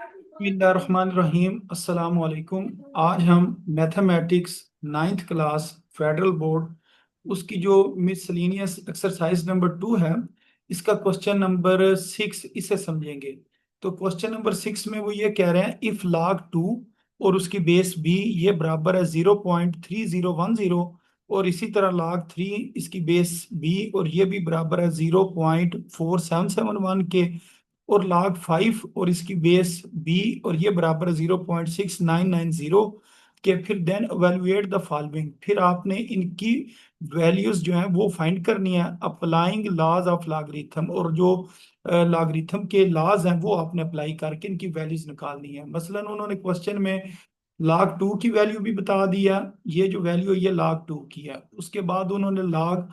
बिस्मिल्लाहिर्रहमानिर्रहीम अस्सलाम वालेकुम। आज हम mathematics ninth class federal board उसकी जो मिसलिनियस एक्सरसाइज नंबर 2 है, इसका क्वेश्चन नंबर 6 इसे समझेंगे। तो क्वेश्चन नंबर 6 में वो ये कह रहे हैं इफ log 2 और उसकी बेस b ये बराबर है 0.3010, और इसी तरह log 3 इसकी बेस b और ये भी बराबर है 0.4771 के, और log 5 और इसकी बेस b और ये बराबर 0.6990 के, फिर देन एवेलुएट द फॉलोइंग। फिर आपने इनकी वैल्यूज जो है वो फाइंड करनी है अप्लाइंग लॉज ऑफ लॉगरिथम, और जो लॉगरिथम के लॉज हैं वो आपने अप्लाई करके इनकी वैल्यूज निकालनी है। मसलन उन्होंने क्वेश्चन में log 2 की वैल्यू भी बता दिया, ये जो वैल्यू है ये log 2 की है। उसके बाद उन्होंने log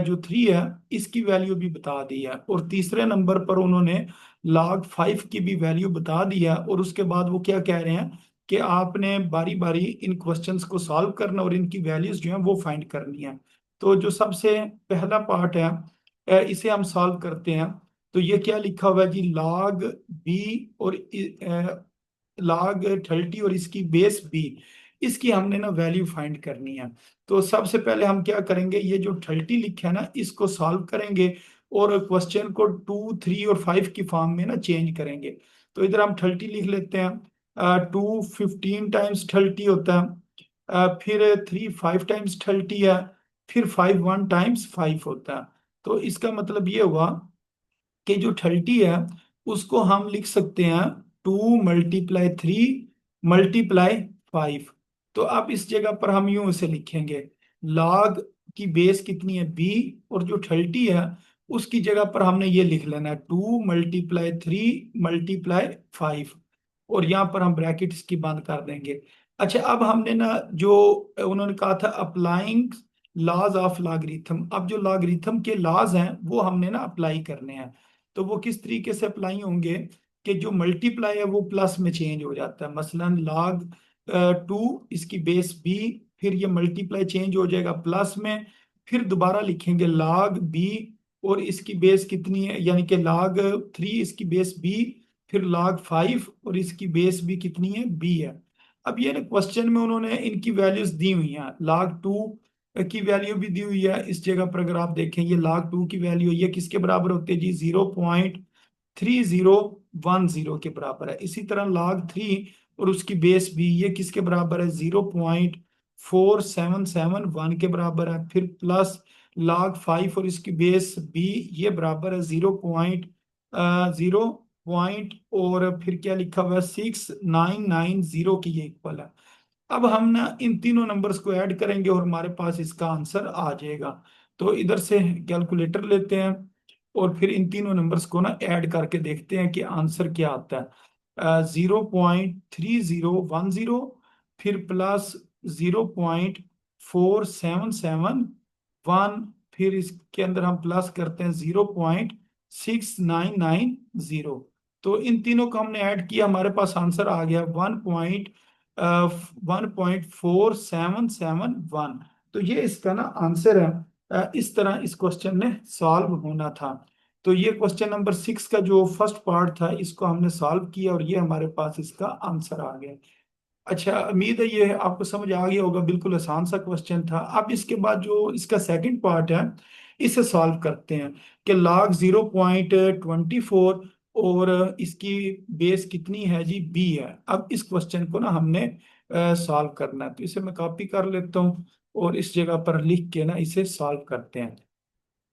जो 3 है इसकी वैल्यू भी बता दी है, और तीसरे नंबर पर उन्होंने log 5 की भी वैल्यू बता दी है। और उसके बाद वो क्या कह रहे हैं कि आपने बारी बारी इन क्वेश्चंस को सॉल्व करना और इनकी वैल्यूज जो है वो फाइंड करनी है। तो जो सबसे पहला पार्ट है इसे हम सॉल्व करते हैं। तो ये क्या लिखा हुआ है जी, log b और log 30 और इसकी बेस b, इसकी हमने ना वैल्यू फाइंड करनी है। तो सबसे पहले हम क्या करेंगे, ये जो 30 लिखा है ना इसको सॉल्व करेंगे और क्वेश्चन को 2, 3 और 5 की फॉर्म में ना चेंज करेंगे। तो इधर हम 30 लिख लेते हैं। 2 15 टाइम्स 30 होता है, फिर 3 5 टाइम्स 30 है, फिर 5 1 टाइम्स 5 होता है। तो इसका मतलब ये हुआ कि जो 30 है उसको हम लिख सकते हैं 2 × 3 × 5। तो अब इस जगह पर हम यूं इसे लिखेंगे, log की बेस कितनी है b, और जो 30 है उसकी जगह पर हमने ये लिख लेना है 2 × 3 × 5, और यहाँ पर हम ब्रैकेट इसकी बंद कर देंगे। अच्छा, अब हमने ना जो उन्होंने कहा था अप्लाइंग लॉज ऑफ लॉगरिथम, अब जो लॉगरिथम के लॉज हैं वो हमने ना अप्लाई करने हैं। तो वो किस तरीके से अप्लाई होंगे कि जो मल्टीप्लाई है वो प्लस में चेंज हो जाता है। मसलन log 2 इसकी बेस b, फिर ये मल्टीप्लाई चेंज हो जाएगा प्लस में, फिर दोबारा लिखेंगे log b और इसकी बेस कितनी है, यानी कि log 3 इसकी बेस b, फिर log 5 और इसकी बेस भी कितनी है b है। अब ये ना क्वेश्चन में उन्होंने इनकी वैल्यूज दी हुई हैं, log 2 की वैल्यू भी दी हुई है इस जगह पर। अगर आप देखें ये log 2 की वैल्यू ये किसके बराबर होती है जी, 0.3010 के बराबर है। इसी तरह log 3 और उसकी बेस भी ये किसके बराबर है, 0.4771 के बराबर है। फिर प्लस log 5 और इसकी बेस भी ये बराबर है 0.0 और फिर क्या लिखा हुआ है 6990 की, ये इक्वल है। अब हम ना इन तीनों नंबर्स को ऐड करेंगे और हमारे पास इसका आंसर आ जाएगा। तो इधर से कैलकुलेटर लेते हैं और फिर इन तीनों नंबर्स को ना ऐड करके देखते हैं कि आंसर क्या आता है। 0.3010, फिर प्लस 0.4771, फिर इसके अंदर हम प्लस करते हैं 0.6990। तो इन तीनों को हमने ऐड किया, हमारे पास आंसर आ गया 1.4771। तो ये इसका ना आंसर है। इस तरह इस क्वेश्चन ने सॉल्व होना था। तो ये क्वेश्चन नंबर 6 का जो फर्स्ट पार्ट था इसको हमने सॉल्व किया और ये हमारे पास इसका आंसर आ गया। अच्छा, उम्मीद है ये आपको समझ आ गया होगा, बिल्कुल आसान सा क्वेश्चन था। अब इसके बाद जो इसका सेकंड पार्ट है इसे सॉल्व करते हैं कि log 0.24 और इसकी बेस कितनी है जी, बी है। अब इस क्वेश्चन को ना हमने सॉल्व करना है, तो इसे मैं कॉपी कर लेता हूँ और इस जगह पर लिख के ना इसे सॉल्व करते हैं।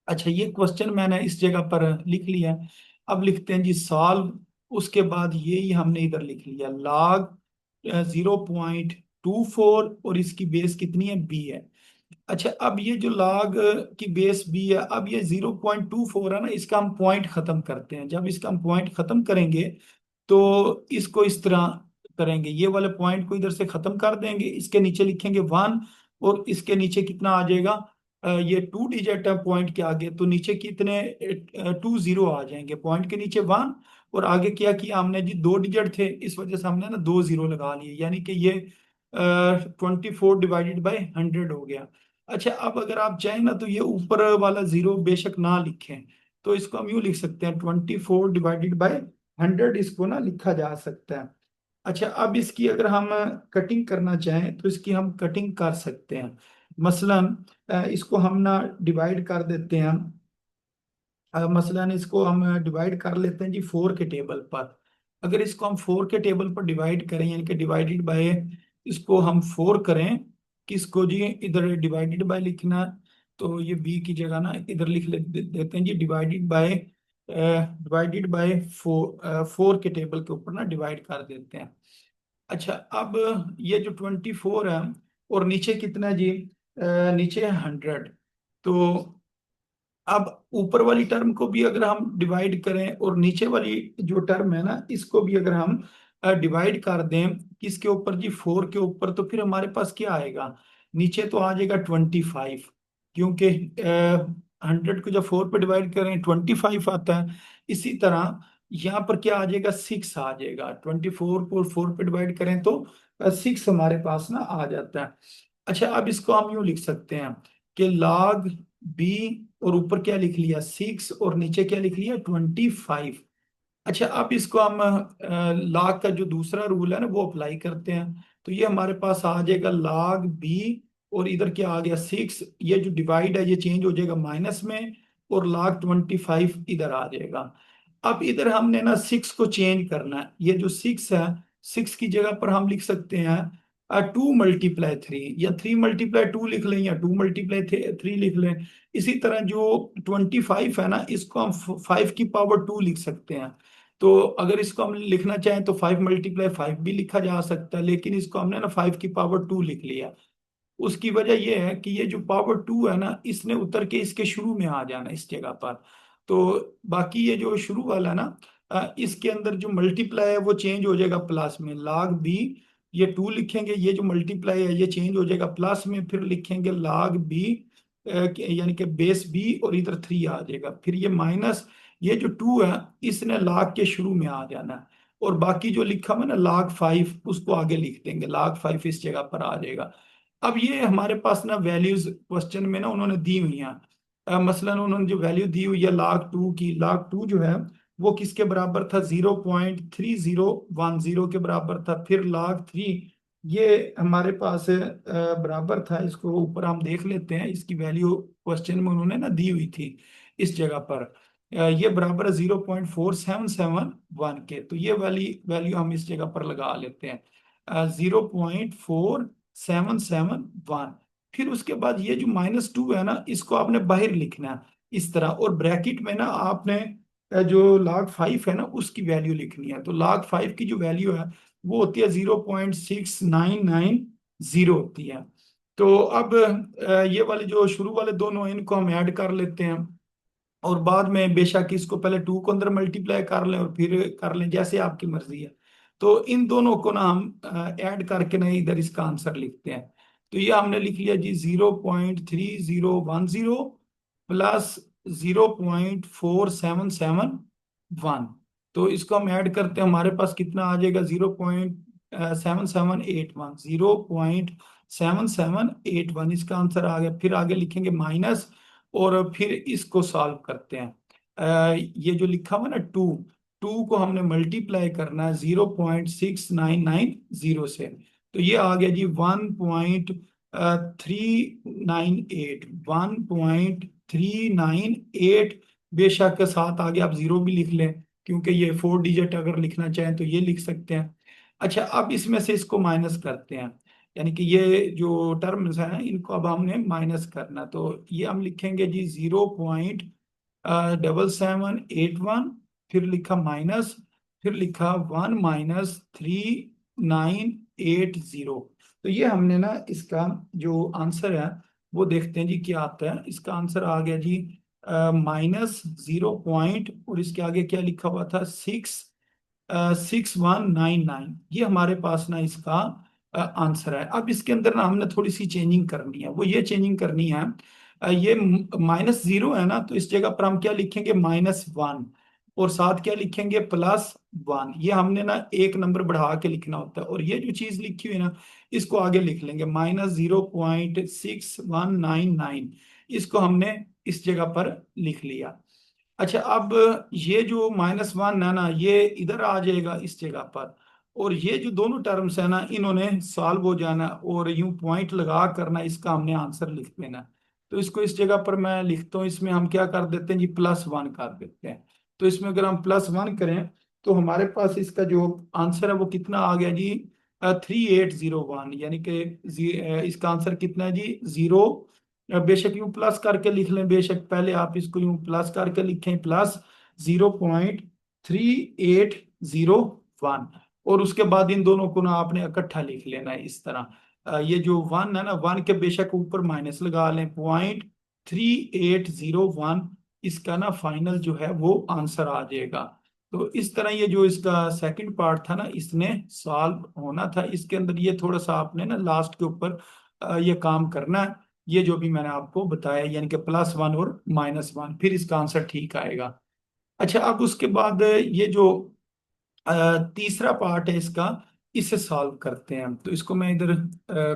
अच्छा, ये क्वेश्चन मैंने इस जगह पर लिख लिया। अब लिखते हैं जी सॉल्व। उसके बाद ये ही हमने इधर लिख लिया log 0.24 और इसकी बेस कितनी है, बी है। अच्छा, अब ये जो log की बेस बी है, अब ये 0.24 है ना, इसका हम पॉइंट खत्म करते हैं। जब इसका हम पॉइंट खत्म करेंगे तो इसको इस तरह करेंगे, ये वाले पॉइंट को इधर से खत्म कर देंगे, इसके नीचे लिखेंगे 1, और इसके नीचे कितना आ जाएगा, ये 2 डिजिट है पॉइंट के आगे, तो नीचे कितने 2 0 आ जाएंगे, पॉइंट के नीचे 1, और आगे क्या किया हमने जी, 2 डिजिट थे इस वजह से हमने ना 2 0 लगा लिए, यानी कि ये 24/100 हो गया। अच्छा, अब अगर आप चाहें ना तो ये ऊपर वाला जीरो बेशक ना लिखें, तो इसको हम यूँ लिख सकते हैं 24/100 100 इसको ना लिखा जा सकता है। अच्छा, अब इसकी अगर हम कटिंग करना चाहें तो इसकी हम कटिंग कर सकते हैं। मसलन इसको हम ना डिवाइड कर देते हैं। मसलन इसको हम डिवाइड कर लेते हैं जी 4 के टेबल पर। अगर इसको हम 4 के टेबल पर डिवाइड करें, यानी कि डिवाइडेड बाय, इसको हम 4 करें, किसको जी, इधर डिवाइडेड बाय लिखना, तो ये बी की जगह ना इधर देते हैं जी डिवाइडेड बाय, डिवाइडेड बाय 4 के टेबल के ऊपर ना डिवाइड कर देते हैं। अच्छा, अब ये जो 24 है और नीचे कितना है जी, नीचे है 100। तो अब ऊपर वाली टर्म को भी अगर हम डिवाइड करें और नीचे वाली जो टर्म है ना इसको भी अगर हम डिवाइड कर दें किसके ऊपर जी, 4 के ऊपर, तो फिर हमारे पास क्या आएगा, नीचे तो आ जाएगा 25, क्योंकि 100 को जब 4 पे डिवाइड करें 25 आता है। इसी तरह यहाँ पर क्या आ जाएगा, 6 आ जाएगा। 24 को 4 पे डिवाइड करें तो 6 हमारे पास ना आ जाता है। अच्छा, अब इसको हम यूं लिख सकते हैं कि log b, और ऊपर क्या लिख लिया 6 और नीचे क्या लिख लिया 25। अच्छा, अब इसको हम log का जो दूसरा रूल है ना वो अप्लाई करते हैं, तो ये हमारे पास आ जाएगा log b, और इधर क्या आ गया 6, ये जो डिवाइड है ये चेंज हो जाएगा माइनस में, और log 25 इधर आ जाएगा। अब इधर हमने ना 6 को चेंज करना है, ये जो 6 है, 6 की जगह पर हम लिख सकते हैं 2 × 3, या 3 × 2 लिख लें, या 2 × 3 लिख लें। इसी तरह जो 25 है ना इसको हम 5 की पावर 2 लिख सकते हैं। तो अगर इसको हम लिखना चाहें तो 5 × 5 भी लिखा जा सकता है, लेकिन इसको हमने ना 5 की पावर 2 लिख लिया। उसकी वजह यह है कि ये जो पावर 2 है ना इसने उतर के इसके शुरू में आ जाना इस जगह पर। तो बाकी ये जो शुरू वाला है ना, इसके अंदर जो मल्टीप्लाई है वो चेंज हो जाएगा प्लस में, log b, ये 2 लिखेंगे, ये जो मल्टीप्लाई है ये चेंज हो जाएगा प्लस में, फिर लिखेंगे log b, यानी कि बेस b, और इधर 3 आ जाएगा, फिर ये माइनस, ये जो 2 है इसने log के शुरू में आ जाना है। और बाकी जो लिखा हुआ है ना log 5, उसको आगे लिख देंगे, log 5 इस जगह पर आ जाएगा। अब ये हमारे पास ना वैल्यूज क्वेश्चन में ना उन्होंने दी हुई हैं। मसलन उन्होंने जो वैल्यू दी हुई है log 2 की, log 2 जो है वो किसके बराबर था, 0.3010 के बराबर था। फिर log 3 ये हमारे पास बराबर था, इसको ऊपर हम देख लेते हैं, इसकी वैल्यू क्वेश्चन में उन्होंने ना दी हुई थी इस जगह पर। ये बराबर है 0.4771 के, तो ये वाली वैल्यू हम इस जगह पर लगा लेते हैं, 0.4771। फिर उसके बाद ये जो -2 है ना इसको आपने बाहर लिखना है इस तरह, और ब्रैकेट में ना आपने जो log 5 है ना उसकी वैल्यू लिखनी है। तो log 5 की जो वैल्यू है वो होती है 0.6990 होती है। तो अब ये वाले जो शुरू वाले दोनों हैं इनको हम ऐड कर लेते हैं, और बाद में बेशक इसको पहले 2 को अंदर मल्टीप्लाई कर लें और फिर कर लें, जैसे आपकी मर्जी है। तो इन दोनों को ना हम ऐड करके ना इधर इसका आंसर लिखते हैं। तो ये हमने लिख लिया जी 0.3010 प्लस 0.4771। तो इसको हम ऐड करते हैं, हमारे पास कितना आ जाएगा, 0.7781, 0.7781 इसका आंसर आ गया। फिर आगे लिखेंगे माइनस, और फिर इसको सॉल्व करते हैं। ये जो लिखा हुआ ना 2, 2 को हमने मल्टीप्लाई करना है 0.6990 से, तो ये आ गया जी 1.398, बेशक साथ आगे आप जीरो भी लिख लें, क्योंकि ये 4 डिजिट अगर लिखना चाहें तो ये लिख सकते हैं। अच्छा, अब इसमें से इसको माइनस करते हैं, यानी कि ये जो टर्म्स हैं इनको अब हमने माइनस करना, तो ये हम लिखेंगे जी 0.7781, फिर लिखा माइनस, फिर लिखा 1 - 3980। तो ये हमने ना इसका जो आंसर है वो देखते हैं जी क्या आता है। इसका आंसर आ गया जी -0 पॉइंट, और इसके आगे क्या लिखा हुआ था, 6199। ये हमारे पास ना इसका आंसर है। अब इसके अंदर ना हमने थोड़ी सी चेंजिंग करनी है, वो ये चेंजिंग करनी है, ये -0 है ना, तो इस जगह पर हम क्या लिखेंगे, -1, और साथ क्या लिखेंगे, +1। ये हमने ना एक नंबर बढ़ा के लिखना होता है, और ये जो चीज लिखी हुई है ना इसको आगे लिख लेंगे, -0.6199, इसको हमने इस जगह पर लिख लिया। अच्छा, अब ये जो -1 है ना, ये इधर आ जाएगा इस जगह पर, और ये जो दोनों टर्म्स है ना, इन्होंने सॉल्व हो जाना, और यूं पॉइंट लगा करना इसका हमने आंसर लिख देना। तो इसको इस जगह पर मैं लिखता हूँ, इसमें हम क्या कर देते हैं जी, +1 कर देते हैं। तो इसमें अगर हम +1 करें तो हमारे पास इसका जो आंसर है वो कितना आ गया जी, 3801, यानी कि इसका आंसर कितना है जी, 0। बेशक यूं प्लस करके लिख लें, बेशक पहले आप इसको यूं प्लस करके लिखें, +0.3801, और उसके बाद इन दोनों को ना आपने इकट्ठा लिख लेना है इस तरह। ये जो 1 है ना, 1 के बेशक ऊपर माइनस लगा लें, 0.3801 इसका ना फाइनल जो है वो आंसर आ जाएगा। तो इस तरह ये जो इसका सेकंड पार्ट था ना, इसने सॉल्व होना था। इसके अंदर ये थोड़ा सा आपने ना लास्ट के ऊपर ये काम करना है, ये जो भी मैंने आपको बताया, यानी कि +1 और -1, फिर इसका आंसर ठीक आएगा। अच्छा, अब उसके बाद ये जो तीसरा पार्ट है इसका, इसे सॉल्व करते हैं। तो इसको मैं इधर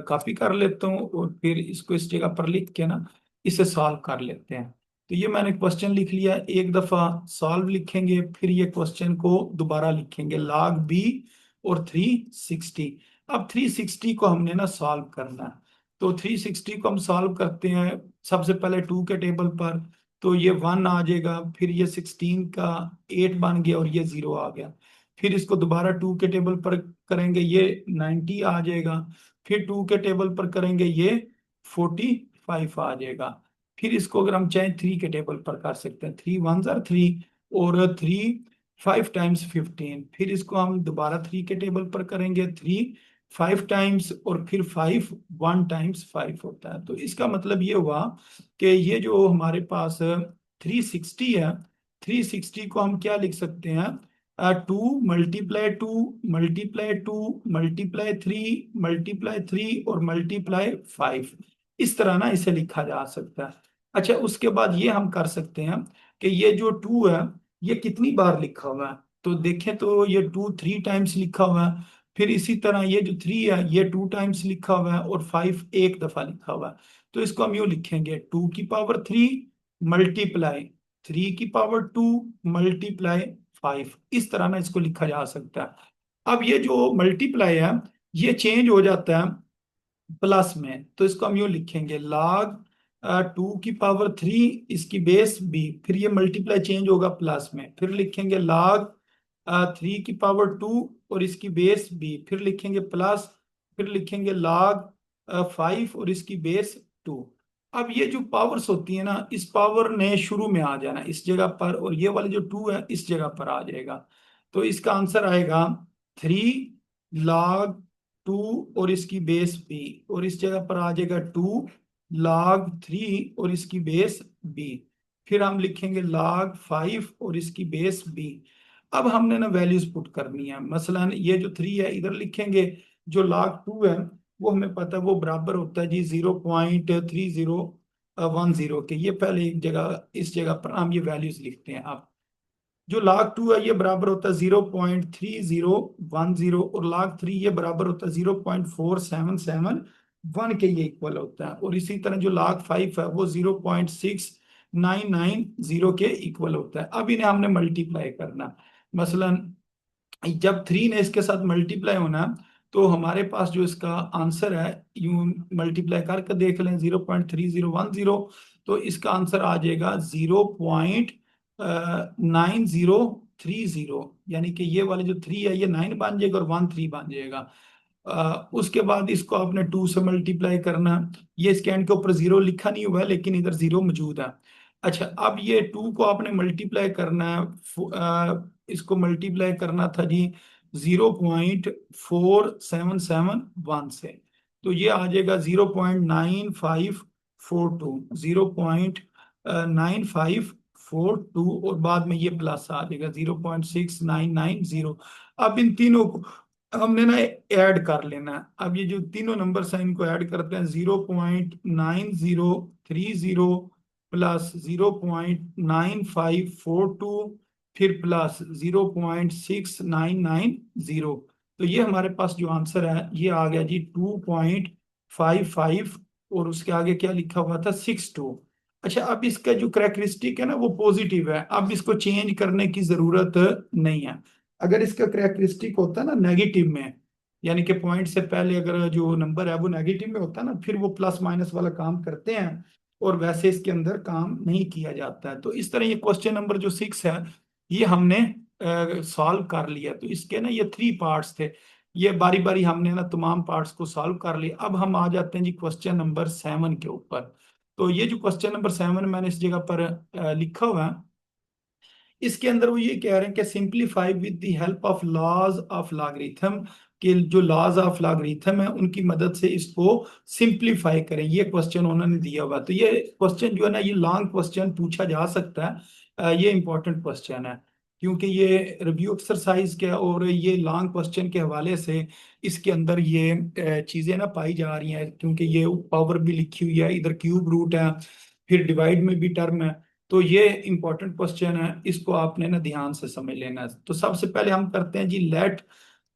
कॉपी कर लेता हूँ, और फिर इसको इस जगह पर लिख के ना इसे सॉल्व कर लेते हैं। तो ये मैंने क्वेश्चन लिख लिया, एक दफा सॉल्व लिखेंगे, फिर ये क्वेश्चन को दोबारा लिखेंगे, log b और 360। अब 360 को हमने ना सॉल्व करना है। तो 360 को हम सॉल्व करते हैं सबसे पहले 2 के टेबल पर। तो ये 1 आ जाएगा, फिर ये 16 का 8 बन गया, और ये 0 आ गया। फिर इसको दोबारा 2 के टेबल पर करेंगे, ये 90 आ जाएगा। फिर 2 के टेबल पर करेंगे, ये 45 आ जाएगा। फिर इसको अगर हम चाहें 3 के टेबल पर कर सकते हैं, 3 1 जार 3, और 3 5 टाइम्स 15। फिर इसको हम दोबारा 3 के टेबल पर करेंगे, 3 5 टाइम्स, और फिर 5 1 टाइम्स 5 होता है। तो इसका मतलब ये हुआ कि ये जो हमारे पास 360 है, 360 को हम क्या लिख सकते हैं, 2 × 2 × 2 × 3 और ×5, इस तरह ना इसे लिखा जा सकता है। अच्छा, उसके बाद ये हम कर सकते हैं कि ये जो 2 है, ये कितनी बार लिखा हुआ है। तो देखें तो ये 2 3 टाइम्स लिखा हुआ है। फिर इसी तरह ये जो 3 है, ये 2 टाइम्स लिखा हुआ है, और 5 एक दफा लिखा हुआ है। तो इसको हम यूं लिखेंगे, 2 की पावर 3 मल्टीप्लाई 3 की पावर 2 मल्टीप्लाई 5, इस तरह ना इसको लिखा जा सकता है। अब ये जो मल्टीप्लाई है, ये चेंज हो जाता है प्लस में। तो इसको हम यूं लिखेंगे, log 2 की पावर 3 इसकी बेस b, फिर ये मल्टीप्लाई चेंज होगा प्लस में, फिर लिखेंगे log 3 की पावर 2 और इसकी बेस b, फिर लिखेंगे प्लस, फिर लिखेंगे log 5 और इसकी बेस 2। अब ये जो पावर्स होती है ना, इस पावर ने शुरू में आ जाना इस जगह पर, और ये वाले जो 2 है इस जगह पर आ जाएगा। तो इसका आंसर आएगा 3 log 2 और इसकी बेस b, और इस जगह पर आ जाएगा 2 log 3 और इसकी बेस b। फिर हम लिखेंगे log 5 और इसकी बेस b। अब हमने ना वैल्यूज पुट करनी है, मसलन ये जो 3 है इधर लिखेंगे, जो log 2 है वो हमें पता है वो बराबर होता है जी 0.3010 के। ये पहले एक जगह, इस जगह पर हम ये वैल्यूज लिखते हैं। अब जो log 2 है ये बराबर होता है 0.3010, और log 3 ये बराबर होता है 0.4771 के, ये इक्वल होता है। और इसी तरह जो log 5 है वो 0.6990 के इक्वल होता है। अब इन्हें हमने मल्टीप्लाई करना, मसलन जब 3 ने इसके साथ मल्टीप्लाई होना, तो हमारे पास जो इसका आंसर है, यूं मल्टीप्लाई करके देख लें, 0.3010, तो इसका आंसर आ जाएगा 0.9030, यानी कि ये वाले जो 3 है ये 9 बन जाएगा, और 1 3 बन जाएगा। उसके बाद इसको आपने 2 से मल्टीप्लाई करना। ये स्कैन के ऊपर 0 लिखा नहीं हुआ है, लेकिन इधर 0 मौजूद है। अच्छा, अब ये 2 को आपने मल्टीप्लाई करना है, इसको मल्टीप्लाई करना था जी 0.4771 से। तो ये आ जाएगा 0.9542, 0.9542, और बाद में ये प्लस आ जाएगा 0.6990। अब इन तीनों को हमने ना ऐड कर लेना है। अब ये जो तीनों नंबर है इनको ऐड करते हैं, 0.9030 प्लस 0.9542, फिर प्लस 0.6990। तो ये हमारे पास जो आंसर है ये आ गया जी 2.55, और उसके आगे क्या लिखा हुआ था, 62। अच्छा, अब इसका जो करेक्टरिस्टिक है ना वो पॉजिटिव है, अब इसको चेंज करने की जरूरत नहीं है। अगर इसका करेक्टरिस्टिक होता ना नेगेटिव में, यानी कि पॉइंट से पहले अगर जो नंबर है वो नेगेटिव में होता ना, फिर वो प्लस माइनस वाला काम करते हैं, और वैसे इसके अंदर काम नहीं किया जाता है। तो इस तरह ये क्वेश्चन नंबर जो 6 है ये हमने सॉल्व कर लिया। तो इसके ना ये 3 पार्ट्स थे, ये बारी बारी हमने ना तमाम पार्ट्स को सॉल्व कर लिया। अब हम आ जाते हैं जी क्वेश्चन नंबर 7 के ऊपर। तो ये जो क्वेश्चन नंबर 7 मैंने इस जगह पर लिखा हुआ है, इसके अंदर वो ये कह रहे हैं कि simplify with the help of laws of logarithm, कि जो लॉज ऑफ लॉगरिथम है उनकी मदद से इसको सिंप्लीफाई करें। ये क्वेश्चन उन्होंने दिया हुआ है। तो ये क्वेश्चन जो है ना ये लॉन्ग क्वेश्चन पूछा जा सकता है। ये इंपॉर्टेंट क्वेश्चन है, क्योंकि ये रिव्यू एक्सरसाइज के और ये लॉन्ग क्वेश्चन के हवाले से इसके अंदर ये चीजें ना पाई जा रही हैं, क्योंकि ये पावर भी लिखी हुई है, इधर क्यूब रूट है, फिर डिवाइड में भी टर्म है। तो ये इंपॉर्टेंट क्वेश्चन है, इसको आपने ना ध्यान से समझ लेना है। तो सबसे पहले हम करते हैं जी लेट,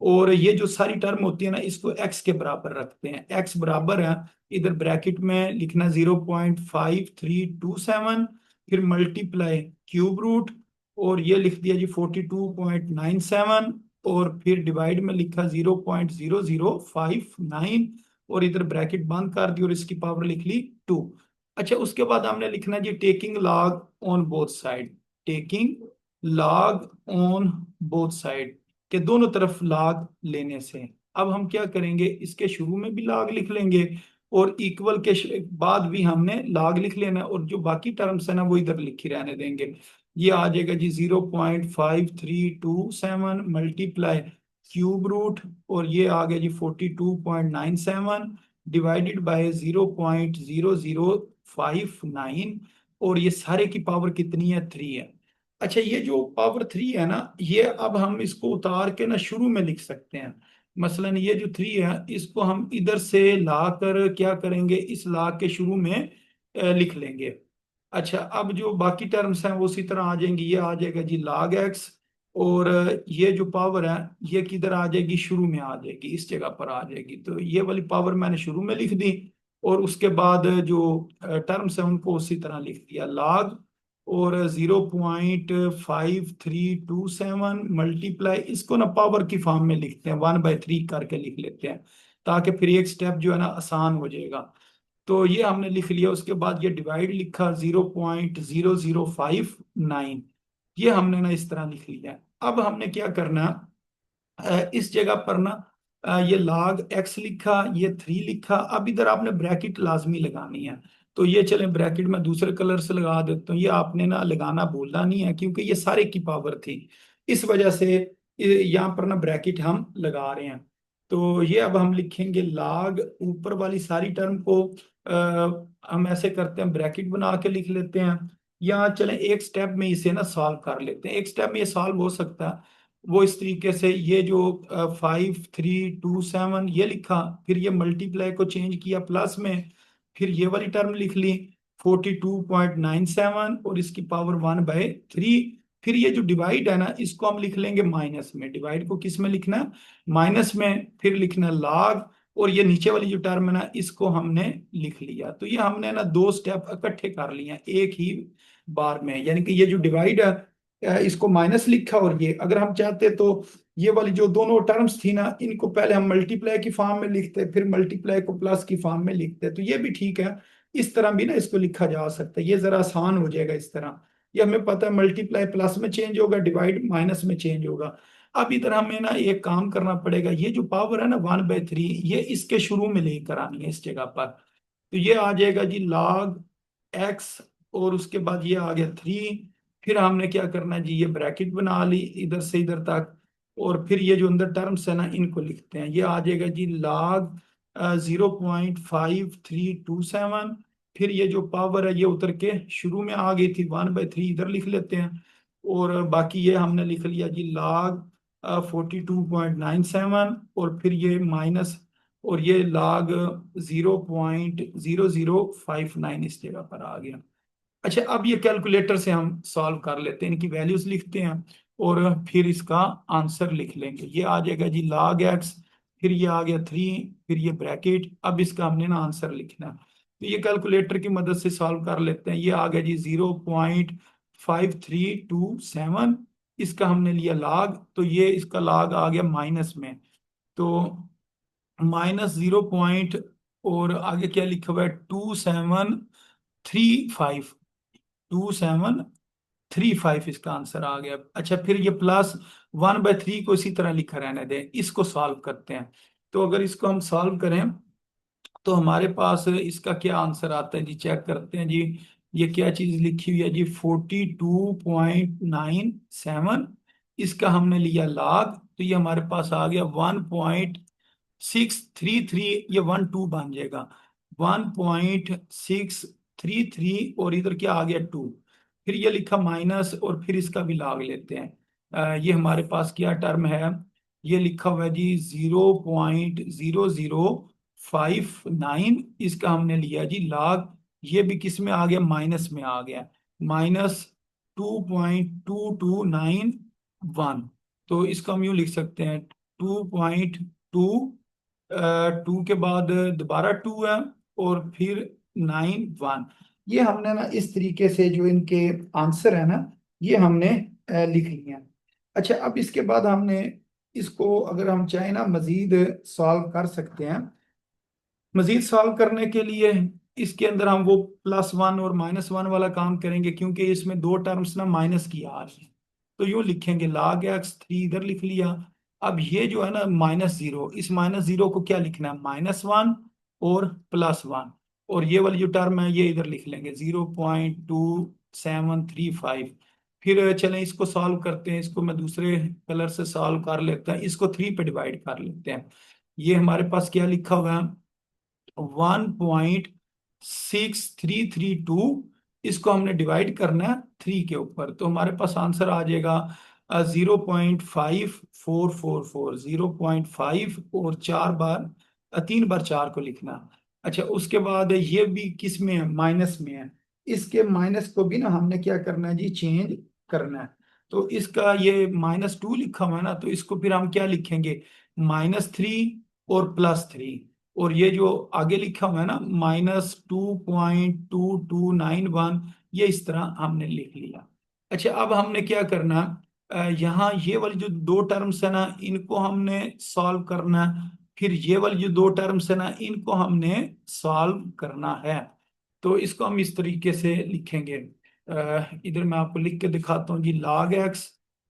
और ये जो सारी टर्म होती है ना इसको एक्स के बराबर रखते हैं। एक्स बराबर है, इधर ब्रैकेट में लिखना 0.5327, फिर मल्टीप्लाई क्यूब रूट, और ये लिख दिया जी 42.97, और फिर डिवाइड में लिखा 0.0059, और इधर ब्रैकेट बंद कर दी और इसकी पावर लिख ली 2। अच्छा, उसके बाद हमने लिखना जी taking log on both side, taking log on both side, के दोनों तरफ लॉग लेने से। अब हम क्या करेंगे, इसके शुरू में भी लॉग लिख लेंगे, और इक्वल के बाद भी हमने लॉग लिख लेना, और जो बाकी टर्म्स है ना वो इधर लिखी रहने देंगे। ये आ जाएगा जी 0.5327 मल्टीप्लाई क्यूब रूट, और ये आ गया जी 42.97 डिवाइडेड बाय 0.0059, और ये सारे की पावर कितनी है, 3 है। अच्छा, ये जो पावर 3 है ना, ये अब हम इसको उतार के ना शुरू में लिख सकते हैं। मसलन ये जो 3 है इसको हम इधर से ला कर क्या करेंगे, इस ला के शुरू में लिख लेंगे। अच्छा, अब जो बाकी टर्म्स हैं वो उसी तरह आ जाएंगी। ये आ जाएगा जी log x, और ये जो पावर है ये किधर आ जाएगी, शुरू में आ जाएगी, इस जगह पर आ जाएगी। तो ये वाली पावर मैंने शुरू में लिख दी, और उसके बाद जो टर्म्स हैं उनको उसी तरह लिख दिया log, और 0.5327 मल्टीप्लाई, इसको ना पावर की फॉर्म में लिखते हैं, 1/3 करके लिख लेते हैं, ताकि फिर एक स्टेप जो है ना आसान हो जाएगा। तो ये हमने लिख लिया। उसके बाद ये डिवाइड लिखा 0.0059, ये हमने ना इस तरह लिख लिया। अब हमने क्या करना, इस जगह पर ना ये log x लिखा, ये 3 लिखा। अब इधर आपने ब्रैकेट लाजमी लगानी है। तो ये चले ब्रैकेट में दूसरे कलर से लगा देता हूँ, ये आपने ना लगाना भूलना नहीं है, क्योंकि ये सारे की पावर थी, इस वजह से यहाँ पर ना ब्रैकेट हम लगा रहे हैं। तो ये अब हम लिखेंगे log ऊपर वाली सारी टर्म को हम ऐसे करते हैं, ब्रैकेट बना के लिख लेते हैं। या चले एक स्टेप में इसे ना सॉल्व कर लेते हैं। एक स्टेप में ये सॉल्व हो सकता है वो इस तरीके से, ये जो 5327 ये लिखा, फिर ये मल्टीप्लाई को चेंज किया प्लस में, फिर ये वाली टर्म लिख ली 42.97, और इसकी पावर 1/3। फिर ये जो डिवाइड है ना इसको हम लिख लेंगे माइनस में, डिवाइड को किस में लिखना है, माइनस में। फिर लिखना log, और ये नीचे वाली जो टर्म है ना इसको हमने लिख लिया। तो ये हमने ना 2 स्टेप इकट्ठे कर लिए हैं एक ही बार में, यानी कि ये जो डिवाइड है इसको माइनस लिखा, और ये अगर हम चाहते तो ये वाली जो दोनों टर्म्स थी ना इनको पहले हम मल्टीप्लाई की फॉर्म में लिखते, फिर मल्टीप्लाई को प्लस की फॉर्म में लिखते, तो ये भी ठीक है। इस तरह भी ना इसको लिखा जा सकता है, ये जरा आसान हो जाएगा इस तरह। ये हमें पता है मल्टीप्लाई प्लस में चेंज होगा, डिवाइड माइनस में चेंज होगा। अब इधर हमें ना एक काम करना पड़ेगा, ये जो पावर है ना 1/3 ये इसके शुरू में लेकर आनी है इस जगह पर। तो ये आ जाएगा जी log x, और उसके बाद ये आ गया 3। फिर हमने क्या करना है जी, ये ब्रैकेट बना ली इधर से इधर तक, और फिर ये जो अंदर टर्म्स है ना इनको लिखते हैं। ये आ जाएगा जी log 0.5327, फिर ये जो पावर है ये उतर के शुरू में आ गई थी 1/3, इधर लिख लेते हैं। और बाकी ये हमने लिख लिया जी log 42.97, और फिर ये माइनस, और ये log 0.0059 इस जगह पर आ गया। अच्छा, अब ये कैलकुलेटर से हम सॉल्व कर लेते हैं, इनकी वैल्यूज लिखते हैं, और फिर इसका आंसर लिख लेंगे। ये आ जाएगा जी log x, फिर ये आ गया 3, फिर ये ब्रैकेट। अब इसका हमने ना आंसर लिखना है। तो ये कैलकुलेटर की मदद से सॉल्व कर लेते हैं। ये आ गया जी 0.5327, इसका हमने लिया log, तो ये इसका log आ गया माइनस में। तो -0 और आगे क्या लिखा हुआ है, 2735, 2735 इसका आंसर आ गया। अच्छा, फिर ये +1/3 को इसी तरह लिखा रहने दें, इसको सॉल्व करते हैं। तो अगर इसको हम सॉल्व करें तो हमारे पास इसका क्या आंसर आता है जी, चेक करते हैं जी। ये क्या चीज लिखी हुई है जी, 42.97, इसका हमने लिया log, तो ये हमारे पास आ गया 1.633, ये 12 बन जाएगा, 1.633, और इधर क्या आ गया 2। फिर ये लिखा माइनस, और फिर इसका भी log लेते हैं। ये हमारे पास क्या टर्म है, ये लिखा हुआ है जी 0.0059, इसका हमने लिया जी log, ये भी किस में आ गया, माइनस में आ गया, -2.2291। तो इसको हम यूं लिख सकते हैं, 2.2 के बाद दोबारा 2 है, और फिर 91। ये हमने ना इस तरीके से जो इनके आंसर है ना, ये हमने लिख लिए हैं। अच्छा, अब इसके बाद हमने इसको अगर हम चाहें ना मजीद सॉल्व कर सकते हैं। मजीद सॉल्व करने के लिए इसके अंदर हम वो +1 और -1 वाला काम करेंगे, क्योंकि इसमें दो टर्म्स ना माइनस की आ रही है। तो यूं लिखेंगे log x, 3 इधर लिख लिया। अब ये जो है ना -0, इस -0 को क्या लिखना है, -1 और +1, और ये वाली जो टर्म है ये इधर लिख लेंगे 0.2735। फिर चलें इसको सॉल्व करते हैं, इसको मैं दूसरे कलर से सॉल्व कर लेता हूँ, इसको 3 पे डिवाइड कर लेते हैं। ये हमारे पास क्या लिखा हुआ है, 1.6332, इसको हमने डिवाइड करना है 3 के ऊपर, तो हमारे पास आंसर आ जाएगा 0.5444, 0.5, और 4 बार 3 बार 4 को लिखना। अच्छा, उसके बाद ये भी किस में है, माइनस में है। इसके माइनस को भी ना हमने क्या करना है जी, चेंज करना है। तो इसका ये -2 लिखा हुआ है ना, तो इसको फिर हम क्या लिखेंगे, -3 और +3, और ये जो आगे लिखा हुआ है ना -2.2291, ये इस तरह हमने लिख लिया। अच्छा, अब हमने क्या करना, यहाँ ये वाली जो दो टर्म्स है ना, इनको हमने सॉल्व करना है। फिर ये वाली जो दो टर्म्स है ना, इनको हमने सॉल्व करना है। तो इसको हम इस तरीके से लिखेंगे। इधर मैं आपको लिख के दिखाता हूँ जी, log x,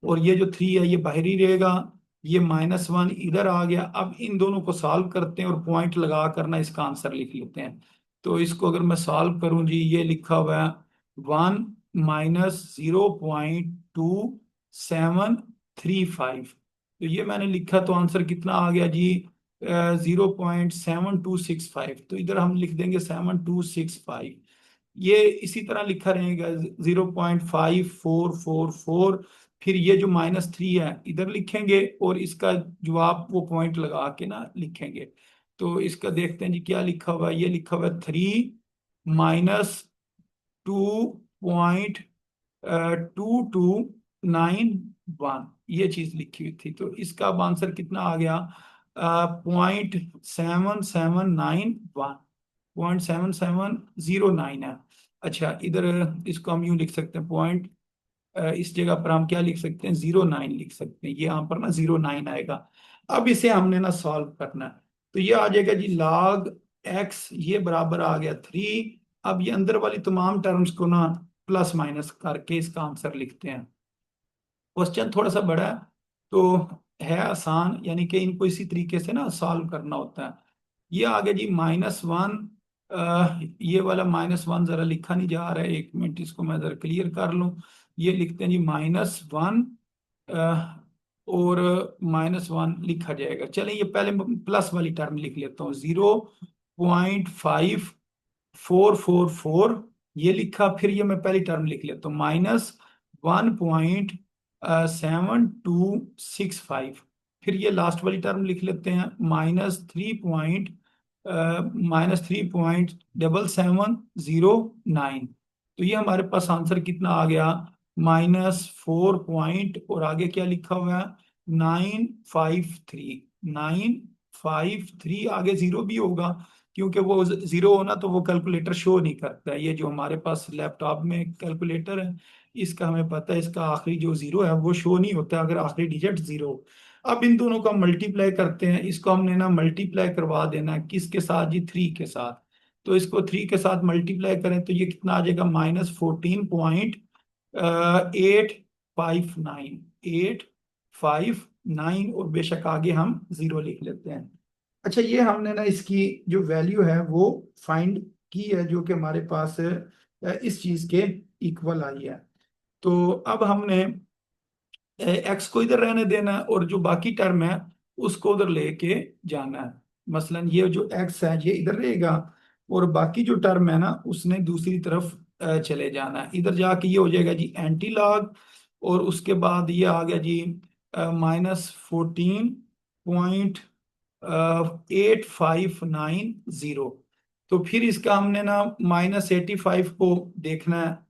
और ये जो 3 है ये बाहर ही रहेगा, ये -1 इधर आ गया। अब इन दोनों को सॉल्व करते हैं और पॉइंट लगा करना इसका आंसर लिख लेते हैं। तो इसको अगर मैं सॉल्व करूं जी, ये लिखा हुआ है 1 - 0.2735, तो ये मैंने लिखा, तो आंसर कितना आ गया जी, 0.7265। तो इधर हम लिख देंगे 7265। ये इसी तरह लिखा रहेगा 0.5444। फिर ये जो -3 है इधर लिखेंगे, और इसका जवाब वो पॉइंट लगा के ना लिखेंगे। तो इसका देखते हैं जी क्या लिखा हुआ है, ये लिखा हुआ है 3 - 2.2291, ये चीज लिखी हुई थी। तो इसका अब आंसर कितना आ गया, 0.7791, 0.7709 है। अच्छा, इधर इसको हम यूं लिख सकते हैं, पॉइंट इस जगह पर हम क्या लिख सकते हैं, 09 लिख सकते हैं, ये यहाँ पर ना 09 आएगा। अब इसे हमने ना सॉल्व करना है। तो ये आ जाएगा जी log x, ये बराबर आ गया 3। अब ये अंदर वाली तमाम टर्म्स को ना प्लस माइनस करके इसका आंसर लिखते हैं। क्वेश्चन थोड़ा सा बड़ा है, तो है आसान, यानी कि इनको इसी तरीके से ना सॉल्व करना होता है। ये आ गया जी -1, ये वाला -1 जरा लिखा नहीं जा रहा है, 1 मिनट इसको मैं जरा क्लियर कर लूं। ये लिखते हैं जी -1, और -1 लिखा जाएगा। चलें, ये पहले प्लस वाली टर्म लिख लेता हूँ, 0.5444, ये लिखा। फिर ये मैं पहली टर्म लिख लेता हूँ, -1.7265। फिर ये लास्ट वाली टर्म लिख लेते हैं, -3.7709। तो ये हमारे पास आंसर कितना आ गया, -4 पॉइंट, और आगे क्या लिखा हुआ है, 953, 953, आगे जीरो भी होगा क्योंकि वो जीरो होना तो वो कैलकुलेटर शो नहीं करता है। ये जो हमारे पास लैपटॉप में कैलकुलेटर है, इसका हमें पता है, इसका आखिरी जो जीरो है वो शो नहीं होता अगर आखिरी डिजिट जीरो हो। अब इन दोनों का मल्टीप्लाई करते हैं, इसको हमने ना मल्टीप्लाई करवा देना है किसके साथ जी, 3 के साथ। तो इसको 3 के साथ मल्टीप्लाई करें तो ये कितना आ जाएगा, -14.859 और बेशक आगे हम जीरो लिख लेते हैं। अच्छा, ये हमने ना इसकी जो वैल्यू है वो फाइंड की है, जो कि हमारे पास इस चीज के इक्वल आई है। तो अब हमने एक्स को इधर रहने देना है और जो बाकी टर्म है उसको उधर लेके जाना है। मसलन ये जो एक्स है ये इधर रहेगा और बाकी जो टर्म है ना उसने दूसरी तरफ चले जाना है। इधर जाके ये हो जाएगा जी एंटी लॉग, और उसके बाद ये आ गया जी -14.8590। तो फिर इसका हमने ना -85 को देखना है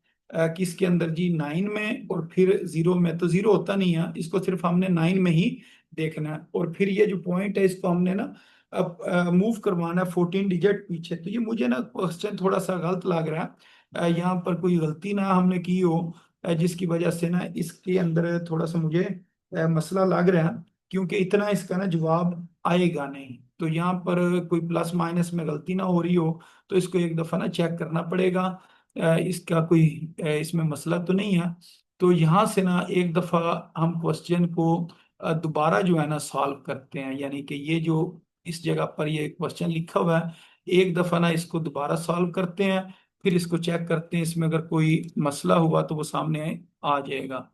किसके अंदर जी, 9 में, और फिर जीरो में। तो जीरो होता नहीं है, इसको सिर्फ हमने 9 में ही देखना है। और फिर ये जो पॉइंट है इसको हमने ना अब मूव करवाना है 14 डिजिट पीछे। तो ये मुझे ना क्वेश्चन थोड़ा सा गलत लग रहा है, यहाँ पर कोई गलती ना हमने की हो, जिसकी वजह से ना इसके अंदर थोड़ा सा मुझे मसला लग रहा है, क्योंकि इतना इसका ना जवाब आएगा नहीं। तो यहाँ पर कोई प्लस माइनस में गलती ना हो रही हो, तो इसको एक दफा ना चेक करना पड़ेगा, इसका कोई इसमें मसला तो नहीं है। तो यहाँ से ना एक दफा हम क्वेश्चन को दोबारा जो है ना सॉल्व करते हैं, यानी कि ये जो इस जगह पर ये क्वेश्चन लिखा हुआ है, एक दफा ना इसको दोबारा सॉल्व करते हैं, फिर इसको चेक करते हैं, इसमें अगर कोई मसला हुआ तो वो सामने आ जाएगा।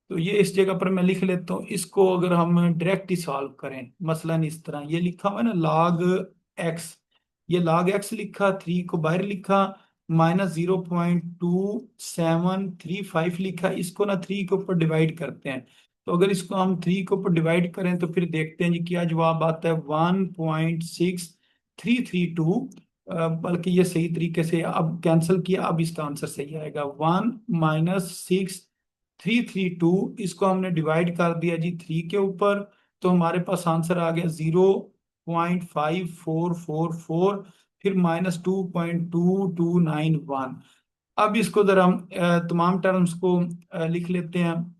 तो ये इस जगह पर मैं लिख लेता हूँ, इसको अगर हम डायरेक्ट ही सॉल्व करें, मसलन इस तरह ये लिखा हुआ है ना लॉग एक्स, ये लॉग एक्स लिखा, 3 को बाहर लिखा, -0.2735 लिखा, इसको ना 3 के ऊपर डिवाइड करते हैं। तो अगर इसको हम 3 के ऊपर डिवाइड करें तो फिर देखते हैं जी क्या जवाब आता है, 1.6332। बल्कि ये सही तरीके से अब कैंसिल किया, अब इसका आंसर सही आएगा, 1 - 6332। इसको हमने डिवाइड कर दिया जी 3 के ऊपर, तो हमारे पास आंसर आ गया 0.5444, फिर -2.2291। अब इसको जरा हम तमाम टर्म्स को लिख लेते हैं।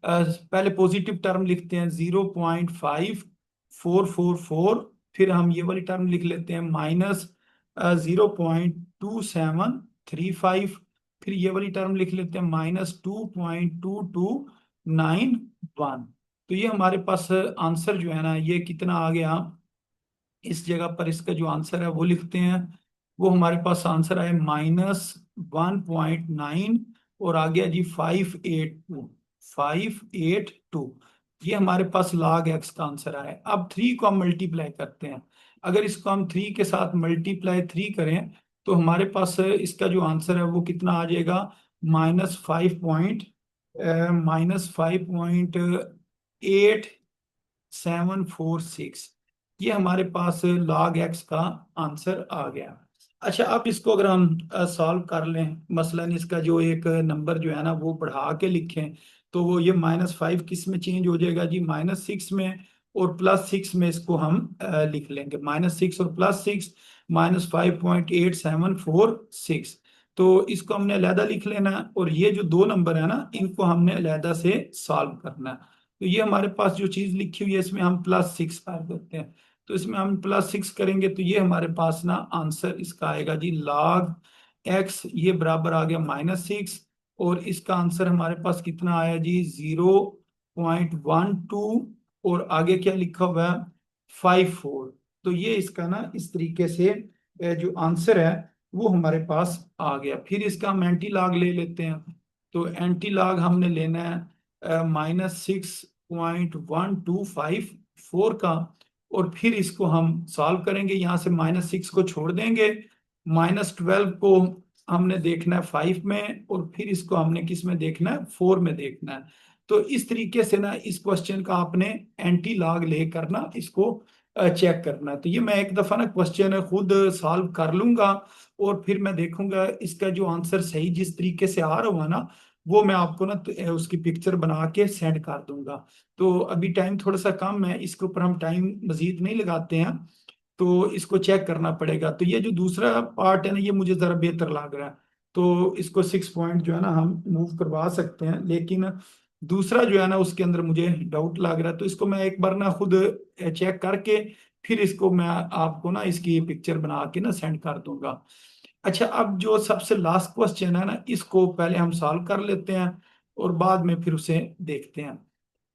पहले पॉजिटिव टर्म लिखते हैं 0.5444, फिर हम ये वाली टर्म लिख लेते हैं -0.2735, फिर ये वाली टर्म लिख लेते हैं -2.2291। तो ये हमारे पास आंसर जो है ना ये कितना आ गया, इस जगह पर इसका जो आंसर है वो लिखते हैं। वो हमारे पास आंसर आया -1.9 और आ गया जी 582। ये हमारे पास log x का आंसर आया। अब 3 को हम मल्टीप्लाई करते हैं, अगर इसको हम 3 के साथ मल्टीप्लाई 3 करें तो हमारे पास इसका जो आंसर है वो कितना आ जाएगा, -5.8746। ये हमारे पास log x का आंसर आ गया। अच्छा, अब इसको अगर हम सॉल्व कर लें, मसलन इसका जो एक नंबर जो है ना वो बढ़ा के लिखें, तो वो ये -5 किस में चेंज हो जाएगा जी, -6 में, और +6 में इसको हम लिख लेंगे, -6 और +6, -5.8746। तो इसको हमने अलहदा लिख लेना है, और ये जो दो नंबर है ना इनको हमने अलहदा से सॉल्व करना है। तो ये हमारे पास जो चीज लिखी हुई है इसमें हम +6 कर देते हैं। तो इसमें हम +6 करेंगे तो ये हमारे पास ना आंसर इसका आएगा जी log x, ये बराबर आ गया -6, और इसका आंसर हमारे पास कितना आया जी, 0.12, और आगे क्या लिखा हुआ है, 54। तो ये इसका ना इस तरीके से जो आंसर है वो हमारे पास आ गया। फिर इसका हम एंटी लॉग ले लेते हैं। तो एंटी लॉग हमने लेना है -6.1254 का, और फिर इसको हम सॉल्व करेंगे, यहाँ से -6 को छोड़ देंगे, -12 को हमने देखना है 5 में, और फिर इसको हमने किस में देखना है, 4 में देखना है। तो इस तरीके से ना इस क्वेश्चन का आपने एंटी लॉग लेकर ना इसको चेक करना है। तो ये मैं एक दफा ना क्वेश्चन खुद सॉल्व कर लूंगा, और फिर मैं देखूंगा इसका जो आंसर सही जिस तरीके से आ रहा हुआ ना वो मैं आपको ना उसकी पिक्चर बना के सेंड कर दूंगा। तो अभी टाइम थोड़ा सा कम है, इसके ऊपर हम टाइम मजीद नहीं लगाते हैं। तो इसको चेक करना पड़ेगा। तो ये जो दूसरा पार्ट है ना, ये मुझे जरा बेहतर लग रहा है, तो इसको 6 पॉइंट जो है ना हम मूव करवा सकते हैं। लेकिन दूसरा जो है ना उसके अंदर मुझे डाउट लग रहा है, तो इसको मैं एक बार ना खुद चेक करके फिर इसको मैं आपको ना इसकी पिक्चर बना के ना सेंड कर दूंगा। अच्छा, अब जो सबसे लास्ट क्वेश्चन है ना, इसको पहले हम सॉल्व कर लेते हैं और बाद में फिर उसे देखते हैं।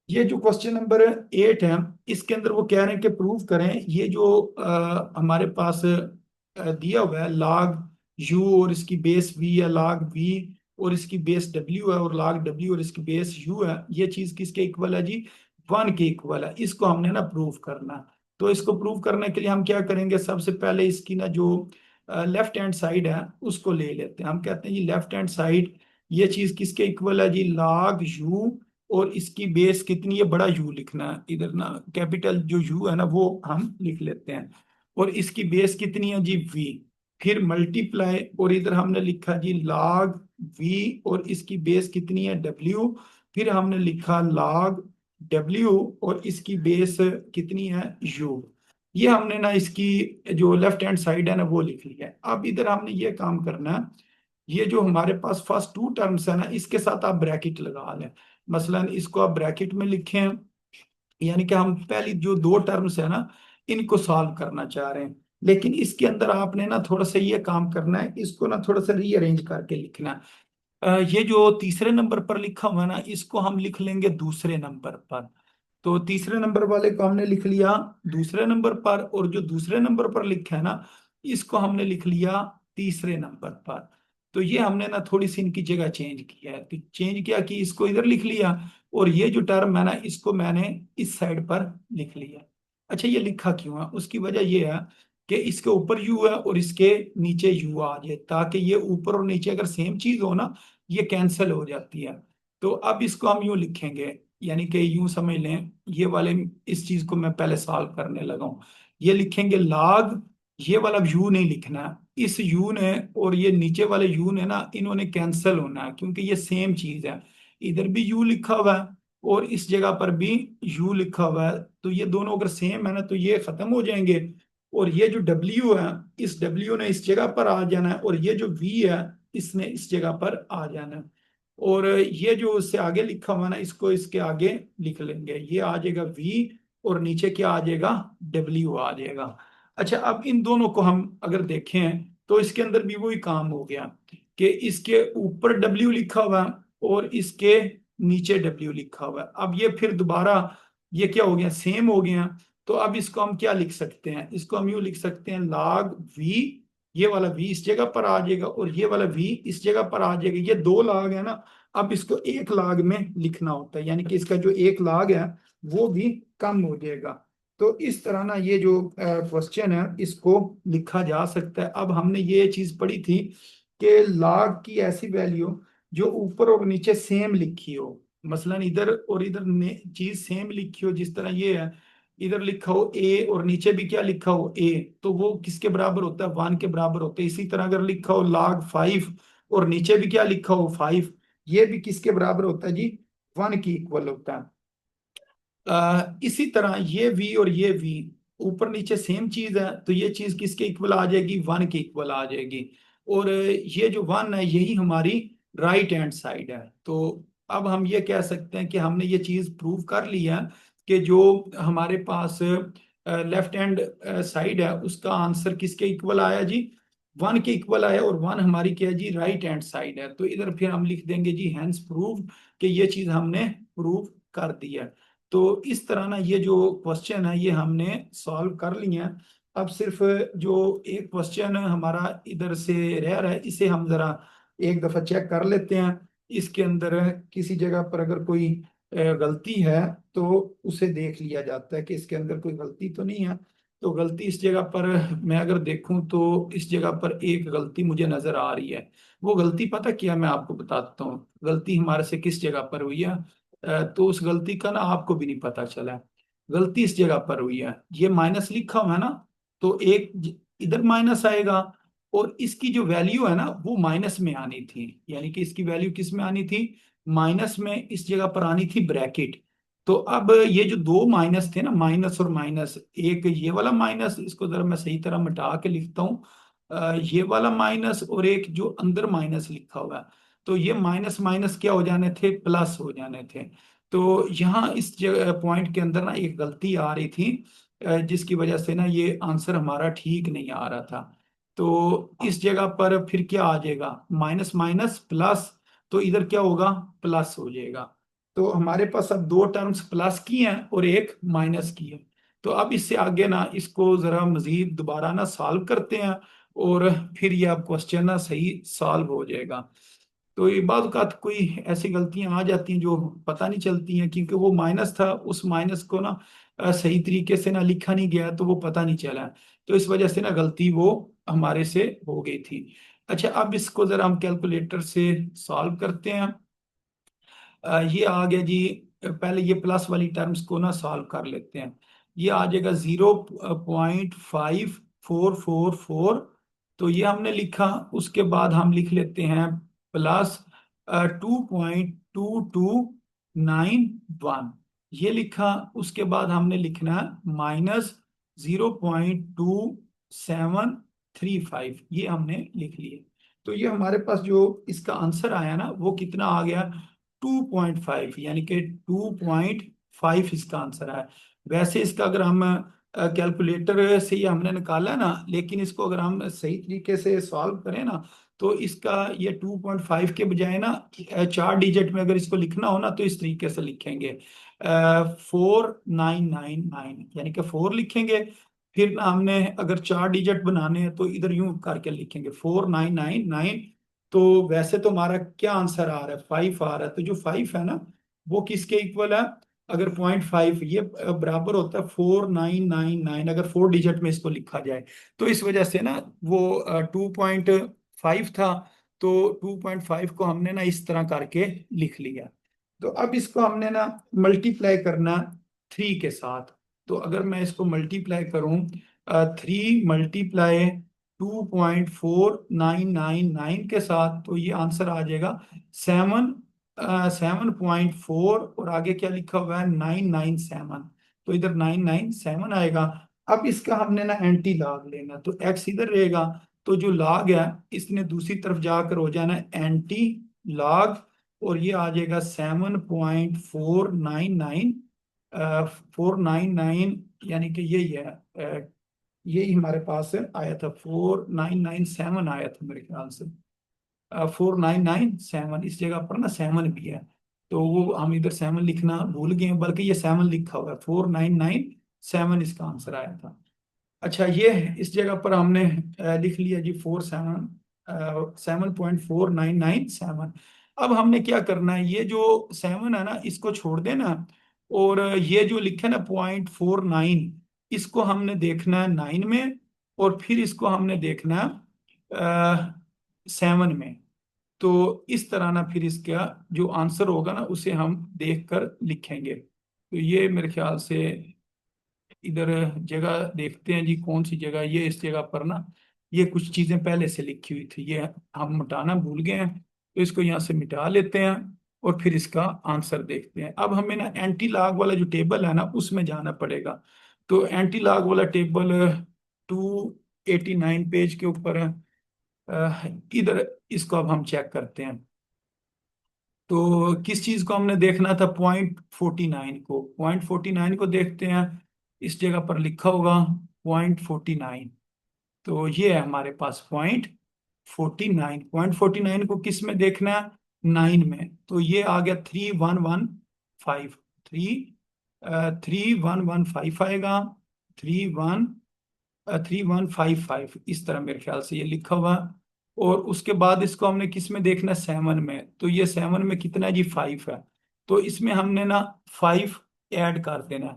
ये जो क्वेश्चन नंबर 8 है, इसके अंदर वो कह रहे हैं कि प्रूव करें ये जो हमारे पास दिया हुआ है log u और इसकी बेस v है, log v और इसकी बेस w है, और log w और इसकी बेस u है, ये चीज किसके इक्वल है जी? 1 के इक्वल है। इसको हमने ना प्रूव करना है। तो इसको प्रूव करने के लिए हम क्या करेंगे, सबसे पहले इसकी ना जो लेफ्ट हैंड साइड है उसको ले लेते हैं। हम कहते हैं जी लेफ्ट हैंड साइड, ये चीज किसके इक्वल है जी? log u, और इसकी बेस कितनी है? बड़ा यू लिखना है इधर ना, कैपिटल जो यू है ना वो हम लिख लेते हैं। और इसकी बेस कितनी है जी? वी। फिर मल्टीप्लाई, और इधर हमने लिखा जी log वी, और इसकी बेस कितनी है? डब्ल्यू। फिर हमने लिखा log डब्ल्यू, और इसकी बेस कितनी है? यू। ये हमने ना इसकी जो लेफ्ट हैंड साइड है ना वो लिख लिया है। अब इधर हमने ये काम करना है, ये जो हमारे पास फर्स्ट टू टर्म्स है ना, इसके साथ आप ब्रैकेट लगा लें। मसलन इसको आप ब्रैकेट में लिखें, यानी कि हम पहली जो दो टर्म्स है ना इनको सॉल्व करना चाह रहे हैं। लेकिन इसके अंदर आपने ना थोड़ा सा ये काम करना है, इसको ना थोड़ा सा रीअरेंज करके लिखना है। ये जो तीसरे नंबर पर लिखा हुआ है ना, इसको हम लिख लेंगे दूसरे नंबर पर। तो तीसरे नंबर वाले को हमने लिख लिया दूसरे नंबर पर, और जो दूसरे नंबर पर लिखा है ना इसको हमने लिख लिया तीसरे नंबर पर। तो ये हमने ना थोड़ी सी इनकी जगह चेंज किया है। तो चेंज किया कि इसको इधर लिख लिया, और ये जो टर्म है ना इसको मैंने इस साइड पर लिख लिया। अच्छा, ये लिखा क्यों है? उसकी वजह ये है कि इसके ऊपर यू है और इसके नीचे यू आ जाए, ताकि ये ऊपर और नीचे अगर सेम चीज हो ना ये कैंसिल हो जाती है। तो अब इसको हम यूं लिखेंगे, यानी कि यूं समझ लें, ये वाले इस चीज को मैं पहले सॉल्व करने लगा हूं। ये लिखेंगे log, ये वाला यू नहीं लिखना है, इस यू ने और ये नीचे वाले यू ने ना इन्होंने कैंसिल होना है, क्योंकि ये सेम चीज है। इधर भी यू लिखा हुआ है और इस जगह पर भी यू लिखा हुआ है, तो ये दोनों अगर सेम है ना तो ये खत्म हो जाएंगे। और ये जो डब्ल्यू है, इस डब्ल्यू ने इस जगह पर आ जाना है, और ये जो वी है इसने इस जगह पर आ जाना है। और ये जो उससे आगे लिखा हुआ है ना इसको इसके आगे लिख लेंगे, ये आ जाएगा वी, और नीचे क्या आ जाएगा? डब्ल्यू आ जाएगा। अच्छा, अब इन दोनों को हम अगर देखें तो इसके अंदर भी वही काम हो गया कि इसके ऊपर डब्ल्यू लिखा हुआ है और इसके नीचे डब्ल्यू लिखा हुआ है। अब ये फिर दोबारा ये क्या हो गया? सेम हो गया। तो अब इसको हम क्या लिख सकते हैं? इसको हम यूं लिख सकते हैं log v, ये वाला v इस जगह पर आ जाएगा और ये वाला v इस जगह पर आ जाएगा। ये दो log है ना, अब इसको एक log में लिखना होता है, यानी कि इसका जो एक log है वो भी कम हो जाएगा। तो इस तरह ना ये जो क्वेश्चन है इसको लिखा जा सकता है। अब हमने ये चीज पढ़ी थी कि log की ऐसी वैल्यू जो ऊपर और नीचे सेम लिखी हो, मसलन इधर और इधर चीज सेम लिखी हो, जिस तरह ये है इधर लिखा हो ए और नीचे भी क्या लिखा हो? ए, तो वो किसके बराबर होता है? 1 के बराबर होता है। इसी तरह अगर लिखा हो log 5 और नीचे भी क्या लिखा हो? 5, ये भी किसके बराबर होता है जी? 1 की इक्वल होता है। इसी तरह ये v और ये v ऊपर नीचे सेम चीज है, तो ये चीज किसके इक्वल आ जाएगी? 1 के इक्वल आ जाएगी। और ये जो 1 है यही हमारी राइट हैंड साइड है। तो अब हम ये कह सकते हैं कि हमने ये चीज प्रूव कर लिया है कि जो हमारे पास लेफ्ट हैंड साइड है उसका आंसर किसके इक्वल आया जी? 1 के इक्वल आया, और 1 हमारी क्या है जी? राइट हैंड साइड है। तो इधर फिर हम लिख देंगे जी हैंस प्रूव, कि ये चीज हमने प्रूव कर दी है। तो इस तरह ना ये जो क्वेश्चन है ये हमने सॉल्व कर लिए हैं। अब सिर्फ जो एक क्वेश्चन हमारा इधर से रह रहा है इसे हम जरा एक दफा चेक कर लेते हैं। इसके अंदर किसी जगह पर अगर कोई गलती है तो उसे देख लिया जाता है कि इसके अंदर कोई गलती तो नहीं है। तो गलती इस जगह पर मैं अगर देखूं तो इस जगह पर एक गलती मुझे नजर आ रही है। वो गलती पता क्या, मैं आपको बताता हूँ गलती हमारे से किस जगह पर हुई है। तो उस गलती का ना आपको भी नहीं पता चला है। गलती इस जगह पर हुई है, ये माइनस लिखा हुआ है ना, तो एक इधर माइनस आएगा, और इसकी जो वैल्यू है ना वो माइनस में आनी थी, यानी कि इसकी वैल्यू किस में आनी थी? माइनस में। इस जगह पर आनी थी ब्रैकेट। तो अब ये जो दो माइनस थे ना, माइनस और माइनस, एक ये वाला माइनस, इसको जरा मैं सही तरह मिटा के लिखता हूँ, ये वाला माइनस और एक जो अंदर माइनस लिखा हुआ है, तो ये माइनस माइनस क्या हो जाने थे, प्लस हो जाने थे। तो यहाँ इस पॉइंट के अंदर ना एक गलती आ रही थी, जिसकी वजह से ना ये आंसर हमारा ठीक नहीं आ रहा था। तो इस जगह पर फिर क्या आ जाएगा, माइनस माइनस प्लस, तो इधर क्या होगा, प्लस हो जाएगा। तो हमारे पास अब दो टर्म्स प्लस की हैं और एक माइनस की है। तो अब इससे आगे ना इसको जरा मजीद दोबारा ना सॉल्व करते हैं, और फिर ये अब क्वेश्चन ना सही सॉल्व हो जाएगा। तो ये बाद का कोई ऐसी गलतियां आ जाती हैं जो पता नहीं चलती हैं, क्योंकि वो माइनस था, उस माइनस को ना सही तरीके से ना लिखा नहीं गया, तो वो पता नहीं चला। तो इस वजह से ना गलती वो हमारे से हो गई थी। अच्छा, अब इसको जरा हम कैलकुलेटर से सॉल्व करते हैं। ये आ गया जी। पहले ये प्लस वाली टर्म्स को ना सॉल्व कर लेते हैं। ये आ जाएगा 0.5444। तो ये हमने लिखा, उसके बाद हम लिख लेते हैं प्लस 2.2291, ये लिखा। उसके बाद हमने लिखना है माइनस 0.2735, ये हमने लिख लिए। तो ये हमारे पास जो इसका आंसर आया ना, वो कितना आ गया, 2.5, यानी कि 2.5 इसका आंसर है। वैसे इसका अगर हम कैलकुलेटर से ये हमने निकाला है ना, लेकिन इसको अगर हम सही तरीके से सॉल्व करें ना, तो इसका ये 2.5 के बजाय ना, चार डिजिट में अगर इसको लिखना हो ना, तो इस तरीके से लिखेंगे, 4999, यानी कि 4 लिखेंगे। फिर हमने अगर चार डिजिट बनाने हैं, तो इधर यूं करके लिखेंगे 4999। तो वैसे तो हमारा क्या आंसर आ रहा है, 5 आ रहा है। तो जो 5 है ना, वो किसके इक्वल है, अगर 0.5, ये बराबर होता है 4999, अगर 4 डिजिट में इसको लिखा जाए। तो इस वजह से ना वो 2.5 था, तो 2.5 को हमने ना इस तरह करके लिख लिया। तो अब इसको हमने ना मल्टीप्लाई करना 3 के साथ। तो अगर मैं इसको मल्टीप्लाई करूं, 3 × 2.4999 के साथ, तो ये आंसर आ जाएगा 7.4, और आगे क्या लिखा हुआ है, 997। तो इधर 997 आएगा। अब इसका हमने ना एंटी लॉग लेना, तो एक्स इधर रहेगा, तो जो लॉग है इसने दूसरी तरफ जाकर हो जाना एंटी लॉग, और ये आ जाएगा 7.499, यानी कि यही है, यही हमारे पास आया था, 4997 आया था मेरे ख्याल से। 4997, इस जगह पर ना 7 भी है, तो वो हम इधर 7 लिखना भूल गए हैं, बल्कि ये 7 लिखा हुआ है, 4997 इसका आंसर आया था। अच्छा, ये इस जगह पर हमने लिख लिया जी 7.4997। अब हमने क्या करना है, ये जो 7 है ना, इसको छोड़ देना, और ये जो लिखे ना 0.49, इसको हमने देखना है 9 में, और फिर इसको हमने देखना है 7 में। तो इस तरह ना फिर इसका जो आंसर होगा ना, उसे हम देख कर लिखेंगे। तो ये मेरे ख्याल से इधर जगह देखते हैं जी, कौन सी जगह, ये इस जगह पर ना ये कुछ चीजें पहले से लिखी हुई थी, ये हम मिटाना भूल गए हैं, तो इसको यहाँ से मिटा लेते हैं, और फिर इसका आंसर देखते हैं। अब हमें ना एंटी लॉग वाला जो टेबल है ना, उसमें जाना पड़ेगा। तो एंटी लॉग वाला टेबल 289 पेज के ऊपर है। इधर इसको अब हम चेक करते हैं। तो किस चीज को हमने देखना था, 0.49 को, 0.49 को देखते हैं। इस जगह पर लिखा होगा 0.49, तो ये है हमारे पास 0.49। 0.49 को किस में देखना है, 9 में। तो ये आ गया 3115, 3115 आएगा, 3155, इस तरह मेरे ख्याल से ये लिखा हुआ है। और उसके बाद इसको हमने किस में देखना है, 7 में। तो ये 7 में कितना है जी, 5 है। तो इसमें हमने ना 5 ऐड कर देना है।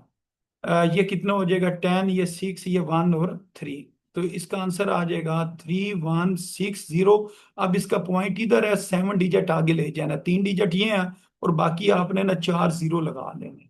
ये कितना हो जाएगा, 10, ये 6, ये 1 और 3। तो इसका आंसर आ जाएगा 3160। अब इसका पॉइंट इधर है, 7 डिजिट आगे ले जाना, 3 डिजिट ये है, और बाकी आपने ना 4 जीरो लगा लेने।